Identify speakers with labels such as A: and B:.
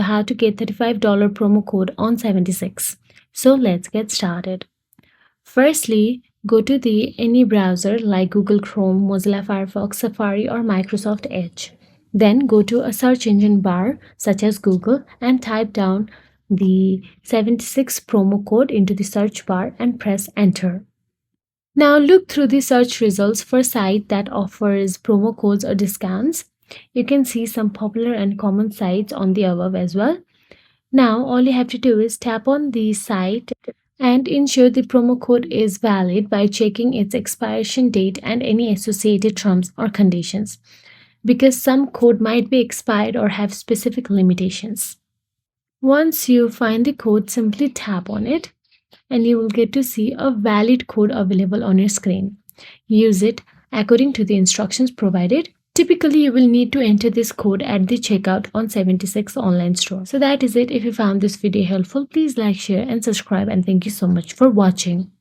A: how to get $35 promo code on 76. So let's get started. Firstly, go to any browser like Google Chrome, Mozilla Firefox, Safari or Microsoft Edge. Then go to a search engine bar such as Google and type down the 76 promo code into the search bar and press enter. Now look through the search results for site that offers promo codes or discounts. You can see some popular and common sites on the above as well. Now all you have to do is tap on the site and ensure the promo code is valid by checking its expiration date and any associated terms or conditions, because some code might be expired or have specific limitations. Once you find the code, simply tap on it and you will get to see a valid code available on your screen. Use it according to the instructions provided. Typically, you will need to enter this code at the checkout on 76 online store. So that is it. If you found this video helpful, please like, share and subscribe, and thank you so much for watching.